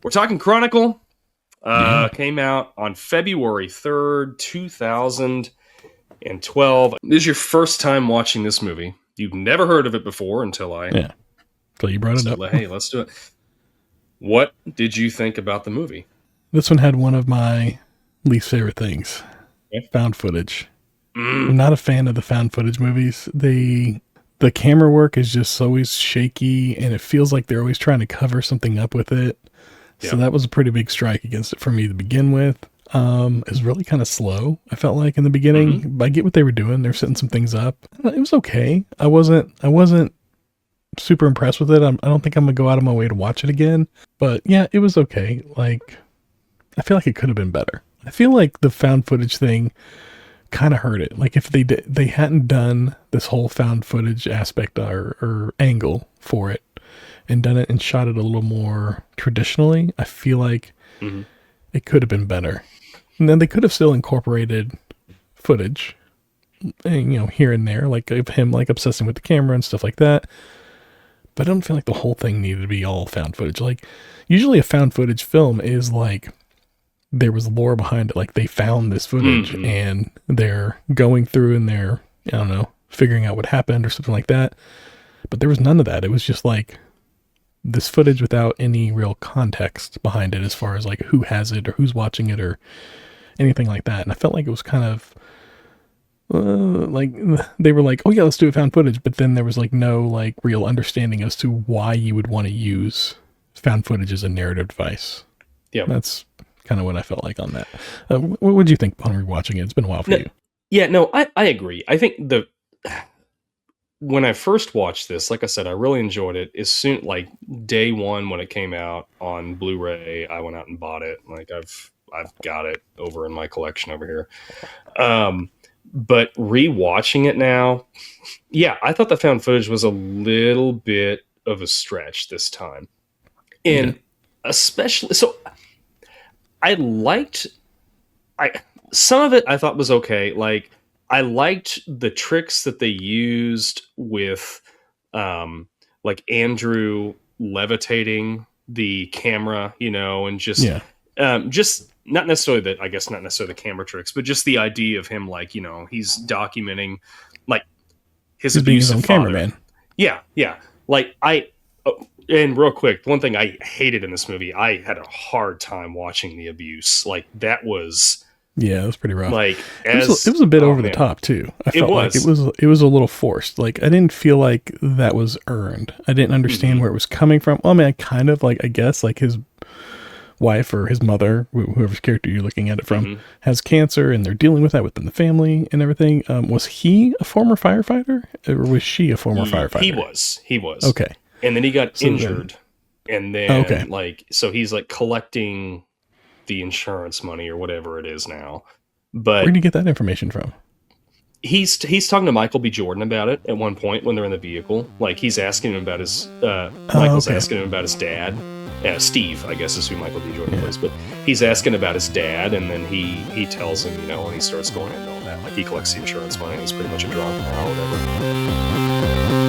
We're talking Chronicle. Yeah. Came out on February 3rd, 2012. This is your first time watching this movie. You've never heard of it before until Until you brought it up. Hey, let's do it. What did you think about the movie? This one had one of my least favorite things. Yeah. Found footage. I'm not a fan of the found footage movies. The camera work is just always shaky, and it feels like they're always trying to cover something up with it. So that was a pretty big strike against it for me to begin with. It was really kind of slow, I felt like, in the beginning. I get what they were doing. They're setting some things up. It was okay. I wasn't super impressed with it. I don't think I'm going to go out of my way to watch it again. But yeah, it was okay. Like, I feel like it could have been better. I feel like the found footage thing kind of hurt it. Like, if they hadn't done this whole found footage aspect or angle for it, and done it and shot it a little more traditionally, I feel like it could have been better. And then they could have still incorporated footage, here and there, like of him like obsessing with the camera and stuff like that. But I don't feel like the whole thing needed to be all found footage. Like, usually a found footage film is like there was lore behind it. Like, they found this footage and they're going through and they're, I don't know, figuring out what happened or something like that. But there was none of that. It was just like this footage without any real context behind it as far as like who has it or who's watching it or anything like that. And I felt like it was kind of like they were like, oh yeah, let's do it found footage. But then there was like no like real understanding as to why you would want to use found footage as a narrative device. Yeah. That's kind of what I felt like on that. What would you think upon rewatching it? It's been a while for you. Yeah, no, I agree. I think when I first watched this, like I said, I really enjoyed it. As soon, like day one when it came out on Blu-ray, I went out and bought it. Like I've got it over in my collection over here. But rewatching it now, yeah, I thought the found footage was a little bit of a stretch this time, and especially so. Some of it I thought was okay. Like, I liked the tricks that they used with, like Andrew levitating the camera, and just not necessarily the camera tricks, but just the idea of him, like, he's documenting like his abusive cameraman. Yeah. Like and real quick, one thing I hated in this movie, I had a hard time watching the abuse. Like, that was. Yeah, it was pretty rough. Like, it was a bit over the top too. I felt like it was a little forced. Like, I didn't feel like that was earned. I didn't understand where it was coming from. Well, I mean, I kind of like, I guess, like his wife or his mother, whoever's character you're looking at it from, has cancer, and they're dealing with that within the family and everything. Was he a former firefighter, or was she a former firefighter? He was. Okay. And then he got injured, and then like, so he's like collecting the insurance money or whatever it is now. But where did you get that information from? He's talking to Michael B. Jordan about it at one point when they're in the vehicle. Like, he's asking him about his Michael's asking him about his dad. Steve, I guess, is who Michael B. Jordan plays, but he's asking about his dad, and then he tells him, and he starts going into all that. Like, he collects the insurance money, and he's pretty much a drunk now or whatever.